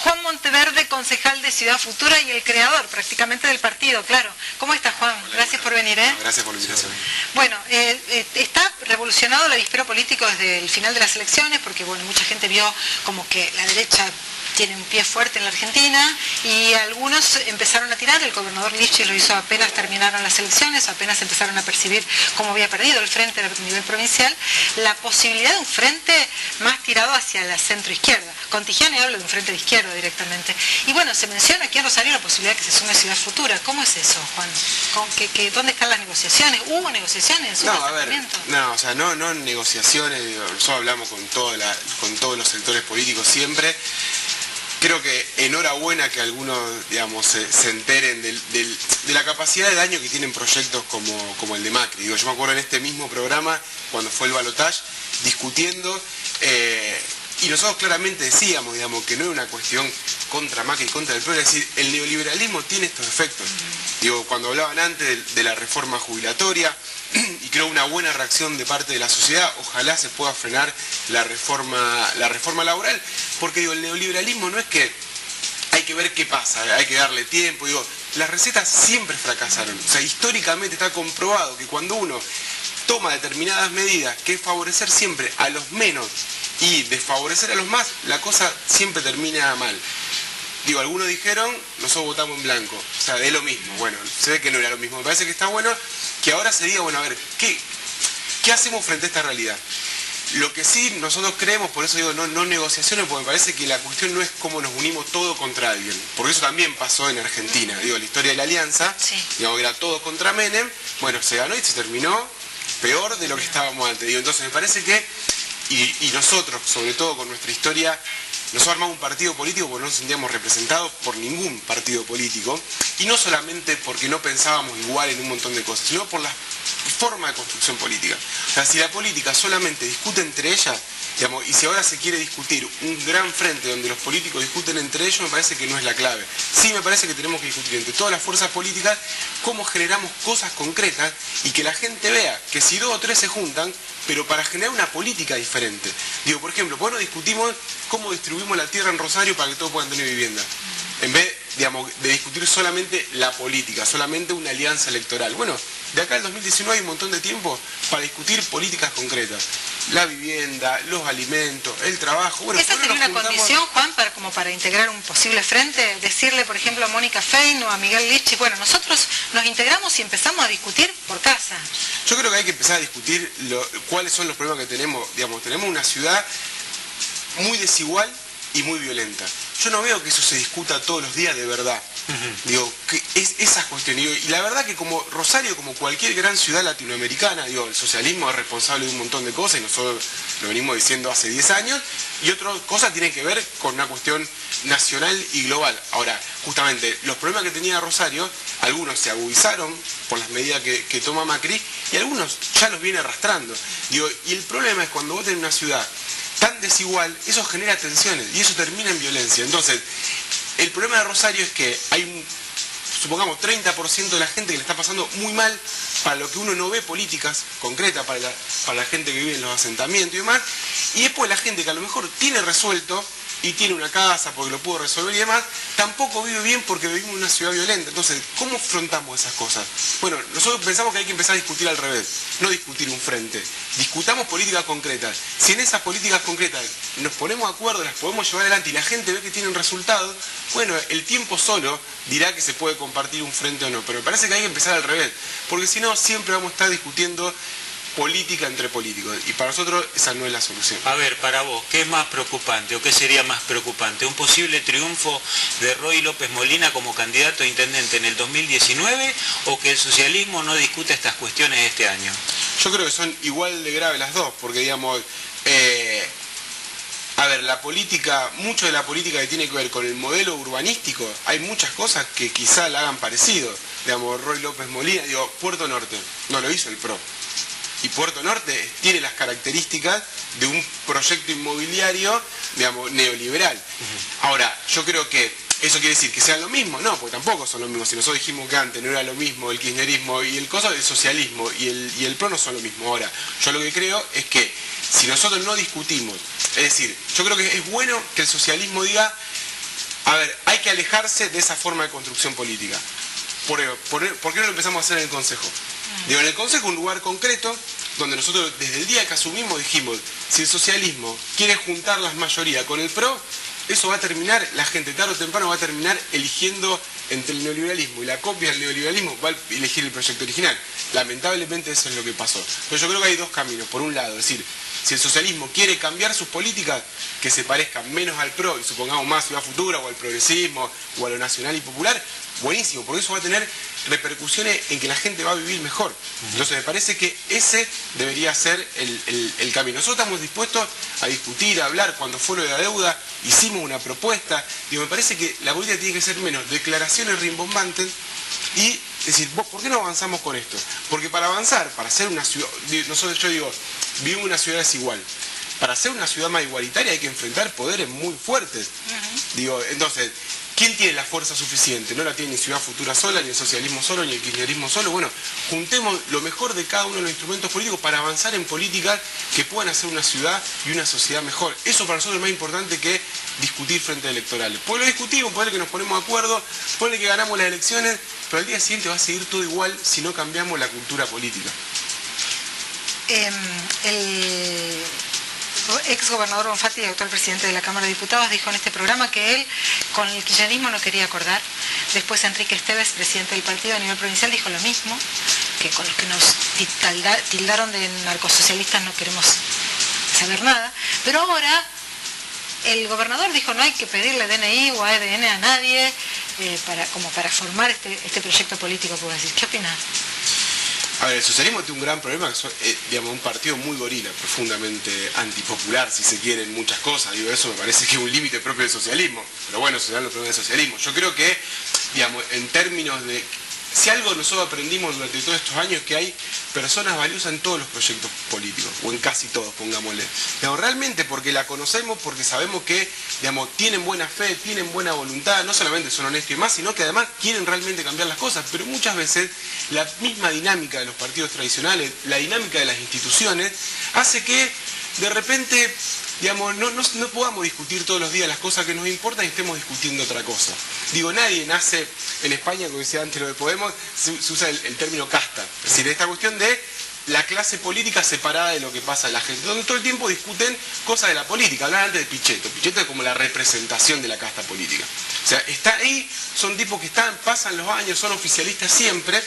Juan Monteverde, concejal de Ciudad Futura y el creador prácticamente del partido, claro. ¿Cómo estás, Juan? Hola, gracias por venir. Gracias por la invitación. Bueno, está revolucionado el avispero político desde el final de las elecciones, porque bueno, mucha gente vio como que la derecha tiene un pie fuerte en la Argentina y algunos empezaron a tirar. El gobernador Lichi lo hizo apenas terminaron las elecciones, apenas empezaron a percibir cómo había perdido el frente a nivel provincial, la posibilidad de un frente más tirado hacia la centro-izquierda. Con Tijiani hablo de un frente de izquierda directamente. Y bueno, se menciona aquí en Rosario la posibilidad de que se sume Ciudad Futura. ¿Cómo es eso, Juan? ¿Dónde están las negociaciones? ¿Hubo negociaciones en su acercamiento? O sea, no negociaciones, nosotros hablamos con todos los sectores políticos siempre. Creo que enhorabuena que algunos, digamos, se enteren de la capacidad de daño que tienen proyectos como el de Macri. Digo, yo me acuerdo en este mismo programa, cuando fue el balotaje, discutiendo, y nosotros claramente decíamos, digamos, que no era una cuestión contra Macri, contra el pueblo, es decir, el neoliberalismo tiene estos efectos. Digo, cuando hablaban antes de la reforma jubilatoria, y creo una buena reacción de parte de la sociedad, ojalá se pueda frenar la reforma laboral, porque digo, el neoliberalismo no es que hay que ver qué pasa, hay que darle tiempo, digo, las recetas siempre fracasaron, o sea, históricamente está comprobado que cuando uno toma determinadas medidas, que es favorecer siempre a los menos y desfavorecer a los más, la cosa siempre termina mal. Digo, algunos dijeron, nosotros votamos en blanco, o sea, es lo mismo. Bueno, se ve que no era lo mismo. Me parece que está bueno que ahora se diga, bueno, a ver, ¿qué hacemos frente a esta realidad? Lo que sí nosotros creemos, por eso digo, no negociaciones, porque me parece que la cuestión no es cómo nos unimos todos contra alguien. Porque eso también pasó en Argentina. Digo, la historia de la alianza, digamos, era todo contra Menem, bueno, se ganó y se terminó peor de lo que estábamos antes. Digo, entonces me parece que, y nosotros, sobre todo con nuestra historia, nosotros armamos un partido político porque no nos sentíamos representados por ningún partido político, y no solamente porque no pensábamos igual en un montón de cosas, sino por la forma de construcción política. O sea, si la política solamente discute entre ellas, digamos, y si ahora se quiere discutir un gran frente donde los políticos discuten entre ellos, me parece que no es la clave. Sí me parece que tenemos que discutir entre todas las fuerzas políticas cómo generamos cosas concretas y que la gente vea que si 2 o 3 se juntan, pero para generar una política diferente. Digo, por ejemplo, ¿por qué no discutimos cómo distribuimos la tierra en Rosario para que todos puedan tener vivienda? En vez, digamos, de discutir solamente la política, solamente una alianza electoral. Bueno, de acá al 2019 hay un montón de tiempo para discutir políticas concretas. La vivienda, los alimentos, el trabajo. Bueno, ¿esa sería una condición, Juan, para integrar un posible frente? Decirle, por ejemplo, a Mónica Fein o a Miguel Lichi, bueno, nosotros nos integramos y empezamos a discutir por casa. Yo creo que hay que empezar a discutir cuáles son los problemas que tenemos. Digamos, tenemos una ciudad muy desigual y muy violenta. Yo no veo que eso se discuta todos los días de verdad. Digo, que es esas cuestiones. Y la verdad que como Rosario, como cualquier gran ciudad latinoamericana, digo, el socialismo es responsable de un montón de cosas y nosotros lo venimos diciendo hace 10 años, y otra cosa tiene que ver con una cuestión nacional y global. Ahora, justamente, los problemas que tenía Rosario, algunos se agudizaron por las medidas que toma Macri, y algunos ya los viene arrastrando. Digo, y el problema es cuando vos tenés una ciudad tan desigual, eso genera tensiones y eso termina en violencia. Entonces, el problema de Rosario es que hay supongamos, 30% de la gente que le está pasando muy mal, para lo que uno no ve políticas concretas para la gente que vive en los asentamientos y demás, y después la gente que a lo mejor tiene resuelto y tiene una casa porque lo pudo resolver y demás, tampoco vive bien porque vivimos en una ciudad violenta. Entonces, ¿cómo afrontamos esas cosas? Bueno, nosotros pensamos que hay que empezar a discutir al revés, no discutir un frente. Discutamos políticas concretas. Si en esas políticas concretas nos ponemos de acuerdo, las podemos llevar adelante y la gente ve que tienen resultados, bueno, el tiempo solo dirá que se puede compartir un frente o no. Pero me parece que hay que empezar al revés, porque si no, siempre vamos a estar discutiendo política entre políticos, y para nosotros esa no es la solución. A ver, para vos, ¿qué es más preocupante o qué sería más preocupante? ¿Un posible triunfo de Roy López Molina como candidato a intendente en el 2019 o que el socialismo no discute estas cuestiones este año? Yo creo que son igual de graves las dos, porque digamos, a ver, la política, mucho de la política que tiene que ver con el modelo urbanístico, hay muchas cosas que quizá la hagan parecido. Digamos, Roy López Molina, digo, Puerto Norte, no lo hizo el PRO. Y Puerto Norte tiene las características de un proyecto inmobiliario, digamos, neoliberal. Ahora, yo creo que eso quiere decir que sean lo mismo. No, porque tampoco son lo mismo. Si nosotros dijimos que antes no era lo mismo el kirchnerismo y el coso, el socialismo y el PRO no son lo mismo. Ahora, yo lo que creo es que si nosotros no discutimos, es decir, yo creo que es bueno que el socialismo diga A ver, hay que alejarse de esa forma de construcción política. ¿Por qué no lo empezamos a hacer en el Consejo? Digo, en el Consejo un lugar concreto donde nosotros desde el día que asumimos dijimos, si el socialismo quiere juntar las mayorías con el PRO, eso va a terminar, la gente tarde o temprano va a terminar eligiendo entre el neoliberalismo y la copia del neoliberalismo, va a elegir el proyecto original. Lamentablemente eso es lo que pasó. Pero yo creo que hay dos caminos. Por un lado, es decir, si el socialismo quiere cambiar sus políticas que se parezcan menos al PRO y supongamos más Ciudad Futura o al progresismo o a lo nacional y popular, buenísimo, porque eso va a tener repercusiones en que la gente va a vivir mejor. Entonces me parece que ese debería ser el camino. Nosotros estamos dispuestos a discutir, a hablar. Cuando fue lo de la deuda hicimos una propuesta. Digo, me parece que la política tiene que ser menos declaraciones rimbombantes y decir, ¿por qué no avanzamos con esto? Porque para avanzar, para ser una ciudad, yo digo, vivimos en una ciudad desigual. Para ser una ciudad más igualitaria hay que enfrentar poderes muy fuertes. Digo, entonces, ¿quién tiene la fuerza suficiente? No la tiene ni Ciudad Futura sola, ni el socialismo solo, ni el kirchnerismo solo. Bueno, juntemos lo mejor de cada uno de los instrumentos políticos para avanzar en políticas que puedan hacer una ciudad y una sociedad mejor. Eso para nosotros es más importante que discutir frente a electorales. Pues lo discutimos, puede que nos ponemos de acuerdo, puede que ganamos las elecciones, pero al día siguiente va a seguir todo igual si no cambiamos la cultura política. El ex gobernador Bonfatti, actual presidente de la Cámara de Diputados, dijo en este programa que él con el kirchnerismo no quería acordar. Después Enrique Esteves, presidente del partido a nivel provincial, dijo lo mismo, que con los que nos tildaron de narcosocialistas no queremos saber nada. Pero ahora el gobernador dijo no hay que pedirle DNI o ADN a nadie como para formar este proyecto político que vos decís. ¿Qué opinás? A ver, el socialismo tiene un gran problema, que es digamos, un partido muy gorila, profundamente antipopular, si se quiere, en muchas cosas. Digo, eso me parece que es un límite propio del socialismo. Pero bueno, eso serán los problemas del socialismo. Yo creo que, digamos, en términos de... Si algo nosotros aprendimos durante todos estos años es que hay personas valiosas en todos los proyectos políticos, o en casi todos, pongámosle. Digamos, realmente porque la conocemos, porque sabemos que digamos, tienen buena fe, tienen buena voluntad, no solamente son honestos y más, sino que además quieren realmente cambiar las cosas. Pero muchas veces la misma dinámica de los partidos tradicionales, la dinámica de las instituciones, hace que de repente... digamos, no podamos discutir todos los días las cosas que nos importan y estemos discutiendo otra cosa. Digo, nadie nace en España, como decía antes lo de Podemos, se usa el término casta. Es decir, esta cuestión de la clase política separada de lo que pasa en la gente, donde todo el tiempo discuten cosas de la política. Hablan antes de Pichetto. Pichetto es como la representación de la casta política. O sea, está ahí, son tipos que pasan los años, son oficialistas siempre,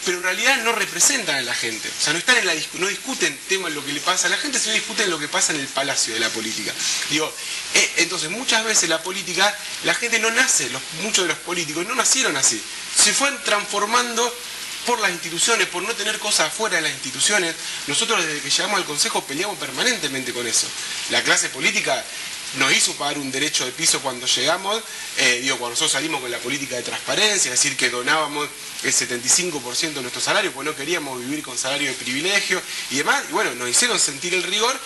pero en realidad no representan a la gente. O sea, no discuten temas lo que le pasa a la gente, sino discuten lo que pasa en el palacio de la política. Digo, entonces muchas veces la política, la gente no nace, muchos de los políticos no nacieron así. Se fueron transformando por las instituciones, por no tener cosas afuera de las instituciones. Nosotros desde que llegamos al Consejo peleamos permanentemente con eso. La clase política nos hizo pagar un derecho de piso cuando llegamos, cuando nosotros salimos con la política de transparencia, es decir, que donábamos el 75% de nuestro salario, porque no queríamos vivir con salario de privilegio y demás, y bueno, nos hicieron sentir el rigor,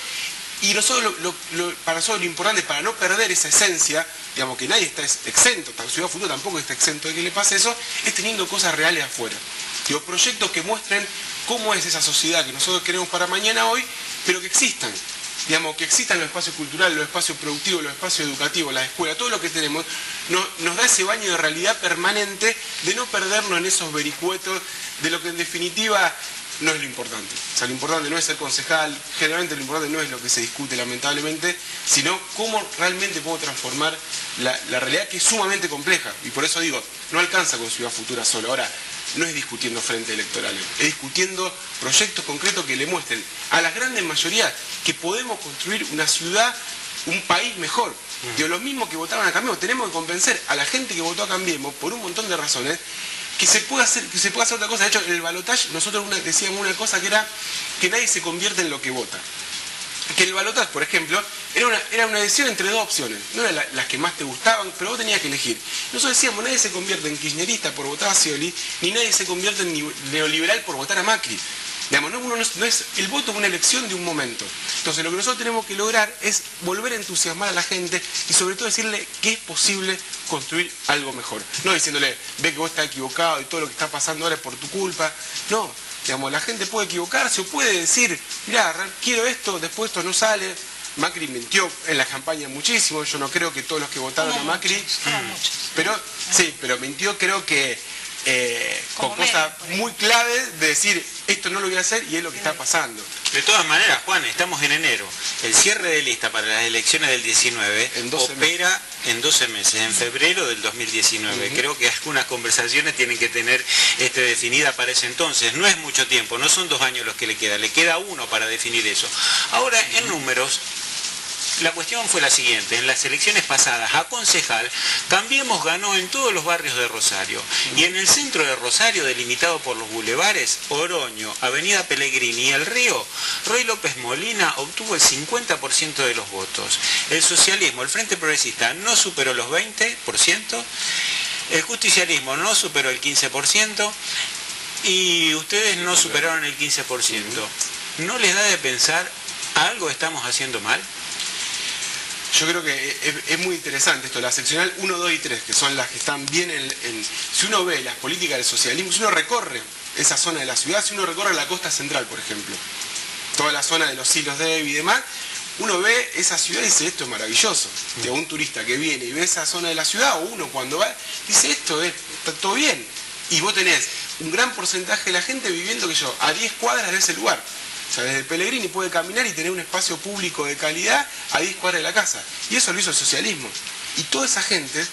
y nosotros para nosotros lo importante, para no perder esa esencia, digamos que nadie está exento, Ciudad Futura tampoco está exento de que le pase eso, es teniendo cosas reales afuera. Digo, proyectos que muestren cómo es esa sociedad que nosotros queremos para mañana hoy, pero que existan. Digamos, que existan los espacios culturales, los espacios productivos, los espacios educativos, la escuela, todo lo que tenemos, nos da ese baño de realidad permanente de no perdernos en esos vericuetos de lo que en definitiva no es lo importante. O sea, lo importante no es ser concejal, generalmente lo importante no es lo que se discute lamentablemente, sino cómo realmente podemos transformar la realidad que es sumamente compleja. Y por eso digo, no alcanza con Ciudad Futura solo. Ahora, no es discutiendo frentes electorales, es discutiendo proyectos concretos que le muestren a la grandes mayoría que podemos construir una ciudad, un país mejor. Digo, los mismos que votaban a Cambiemos, tenemos que convencer a la gente que votó a Cambiemos por un montón de razones que se puede hacer otra cosa. De hecho, en el balotaje nosotros decíamos una cosa que era que nadie se convierte en lo que vota. Que el balotaje, por ejemplo, era una decisión entre dos opciones. No eran las que más te gustaban, pero vos tenías que elegir. Nosotros decíamos, nadie se convierte en kirchnerista por votar a Scioli, ni nadie se convierte en neoliberal por votar a Macri. Digamos, no es el voto es una elección de un momento. Entonces, lo que nosotros tenemos que lograr es volver a entusiasmar a la gente y sobre todo decirle que es posible construir algo mejor. No diciéndole, ve que vos estás equivocado y todo lo que está pasando ahora es por tu culpa. No. Digamos, la gente puede equivocarse o puede decir, mirá, quiero esto, después esto no sale, Macri mintió en la campaña muchísimo, yo no creo que todos los que votaron a Macri, pero mintió creo que con cosas muy claves de decir esto no lo voy a hacer y es lo que está pasando. De todas maneras, Juan, estamos en enero. El cierre de lista para las elecciones del 19 opera en 12 meses, en febrero del 2019. Creo que algunas conversaciones tienen que tener definida para ese entonces. No es mucho tiempo, no son 2 años los que le queda 1 para definir eso. Ahora, en números, la cuestión fue la siguiente: en las elecciones pasadas a concejal, Cambiemos ganó en todos los barrios de Rosario, y en el centro de Rosario, delimitado por los bulevares Oroño, Avenida Pellegrini y El Río, Roy López Molina obtuvo el 50% de los votos. El socialismo, el Frente Progresista, no superó los 20%, el justicialismo no superó el 15%, y ustedes no superaron el 15%. ¿No les da de pensar algo estamos haciendo mal? Yo creo que es muy interesante esto, la seccional 1, 2 y 3, que son las que están bien si uno ve las políticas del socialismo, si uno recorre esa zona de la ciudad, si uno recorre la costa central, por ejemplo, toda la zona de los Silos de Evi y demás, uno ve esa ciudad y dice, esto es maravilloso. Un turista que viene y ve esa zona de la ciudad, o uno cuando va, dice, está todo bien. Y vos tenés un gran porcentaje de la gente viviendo, a 10 cuadras de ese lugar. O sea, desde Pellegrini puede caminar y tener un espacio público de calidad a 10 cuadras de la casa. Y eso lo hizo el socialismo. Y toda esa gente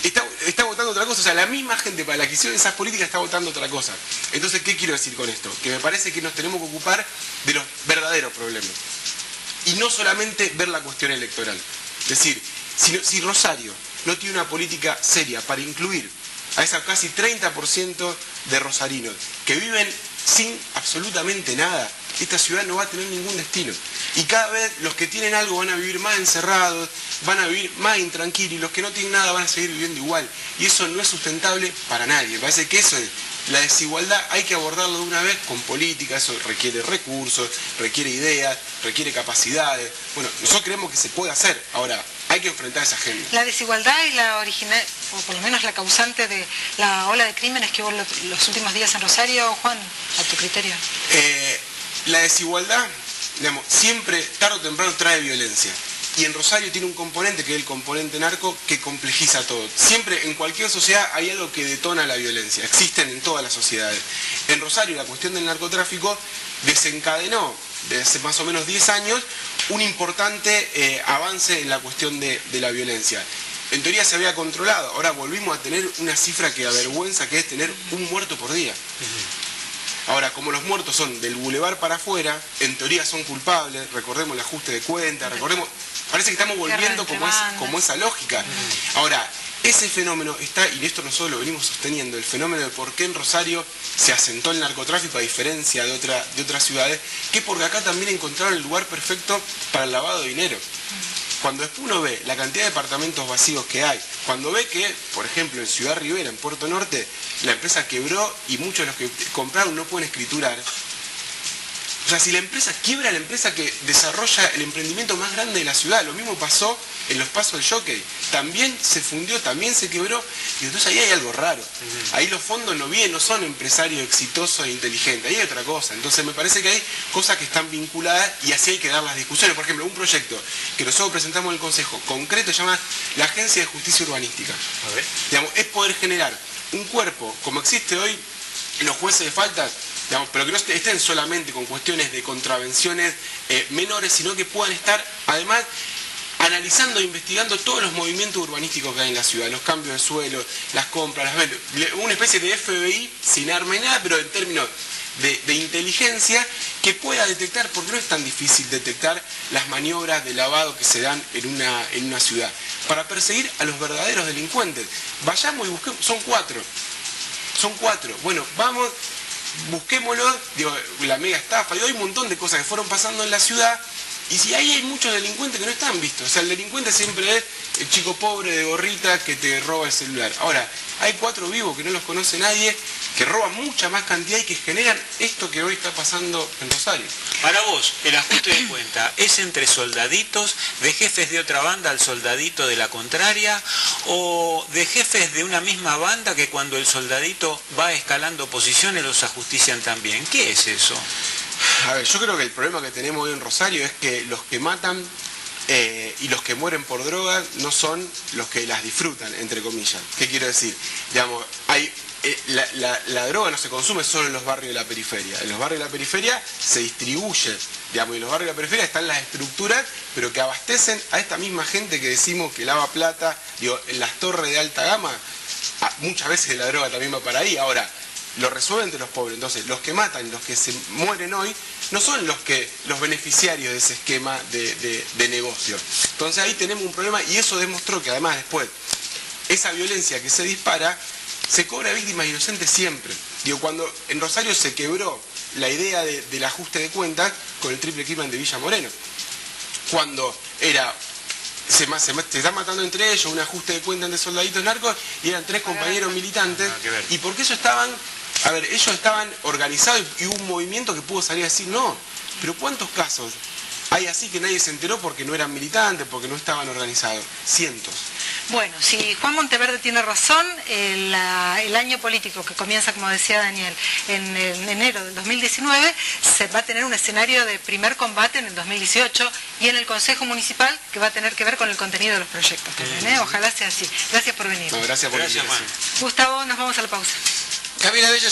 está votando otra cosa. O sea, la misma gente para la que hicieron esas políticas está votando otra cosa. Entonces, ¿qué quiero decir con esto? Que me parece que nos tenemos que ocupar de los verdaderos problemas. Y no solamente ver la cuestión electoral. Es decir, si Rosario no tiene una política seria para incluir a ese casi 30% de rosarinos que viven sin absolutamente nada, esta ciudad no va a tener ningún destino. Y cada vez los que tienen algo van a vivir más encerrados, van a vivir más intranquilos, y los que no tienen nada van a seguir viviendo igual. Y eso no es sustentable para nadie. Me parece que eso es la desigualdad, hay que abordarlo de una vez con política. Eso requiere recursos, requiere ideas, requiere capacidades. Bueno, nosotros creemos que se puede hacer. Ahora, hay que enfrentar a esa gente. La desigualdad es la original, o por lo menos la causante de la ola de crímenes que hubo los últimos días en Rosario, Juan, a tu criterio. La desigualdad, digamos, siempre, tarde o temprano, trae violencia. Y en Rosario tiene un componente, que es el componente narco, que complejiza todo. Siempre, en cualquier sociedad, hay algo que detona la violencia. Existen en todas las sociedades. En Rosario, la cuestión del narcotráfico desencadenó, desde hace más o menos 10 años, un importante avance en la cuestión de la violencia. En teoría se había controlado, ahora volvimos a tener una cifra que avergüenza, que es tener un muerto por día. Ahora, como los muertos son del bulevar para afuera, en teoría son culpables, recordemos el ajuste de cuentas, parece que estamos volviendo como esa lógica. Ahora, ese fenómeno está, y esto nosotros lo venimos sosteniendo, el fenómeno de por qué en Rosario se asentó el narcotráfico a diferencia de otras ciudades, que porque acá también encontraron el lugar perfecto para el lavado de dinero. Cuando después uno ve la cantidad de departamentos vacíos que hay, cuando ve que, por ejemplo, en Ciudad Rivera, en Puerto Norte, la empresa quebró y muchos de los que compraron no pueden escriturar. O sea, si la empresa quiebra, la empresa que desarrolla el emprendimiento más grande de la ciudad, lo mismo pasó en los Pasos del Jockey, también se fundió, también se quebró, y entonces ahí hay algo raro. Ahí los fondos no son empresarios exitosos e inteligentes, ahí hay otra cosa. Entonces me parece que hay cosas que están vinculadas y así hay que dar las discusiones. Por ejemplo, un proyecto que nosotros presentamos en el Consejo concreto se llama la Agencia de Justicia Urbanística. Digamos, es poder generar un cuerpo como existe hoy en los jueces de faltas, digamos, pero que no estén solamente con cuestiones de contravenciones menores, sino que puedan estar, además, analizando e investigando todos los movimientos urbanísticos que hay en la ciudad, los cambios de suelo, las compras, las ventas, una especie de FBI sin arma y nada, pero en términos de inteligencia, que pueda detectar, porque no es tan difícil detectar las maniobras de lavado que se dan en una ciudad, para perseguir a los verdaderos delincuentes. Vayamos y busquemos, son cuatro, bueno, vamos, busquémoslo, digo, la mega estafa, y hay un montón de cosas que fueron pasando en la ciudad, y si ahí hay muchos delincuentes que no están vistos. O sea, el delincuente siempre es el chico pobre de gorrita que te roba el celular. Ahora, hay 4 vivos que no los conoce nadie, que roban mucha más cantidad y que generan esto que hoy está pasando en Rosario. Para vos, el ajuste de cuenta, ¿es entre soldaditos, de jefes de otra banda al soldadito de la contraria, o de jefes de una misma banda que cuando el soldadito va escalando posiciones los ajustician también? ¿Qué es eso? A ver, yo creo que el problema que tenemos hoy en Rosario es que los que matan y los que mueren por droga no son los que las disfrutan, entre comillas. ¿Qué quiero decir? Digamos, la droga no se consume solo en los barrios de la periferia. En los barrios de la periferia se distribuye, digamos, y en los barrios de la periferia están las estructuras, pero que abastecen a esta misma gente que decimos que lava plata, digo, en las torres de alta gama, muchas veces la droga también va para ahí. Ahora, lo resuelven entre los pobres. Entonces, los que matan, los que se mueren hoy, no son los beneficiarios de ese esquema de negocio. Entonces ahí tenemos un problema, y eso demostró que además después, esa violencia que se dispara, se cobra víctimas inocentes siempre. Digo, cuando en Rosario se quebró la idea del ajuste de cuentas con el triple crimen de Villa Moreno. Cuando se están matando entre ellos, un ajuste de cuentas de soldaditos narcos, y eran 3 compañeros militantes, y porque ellos estaban organizados, y hubo un movimiento que pudo salir a decir no, pero ¿cuántos casos hay así que nadie se enteró porque no eran militantes, porque no estaban organizados? Cientos. Bueno, si Juan Monteverde tiene razón, el año político que comienza, como decía Daniel, en enero del 2019, se va a tener un escenario de primer combate en el 2018 y en el Consejo Municipal que va a tener que ver con el contenido de los proyectos también, ¿eh? Ojalá sea así. Gracias por venir. No, gracias por la invitación. Gustavo, nos vamos a la pausa. Camila Bello.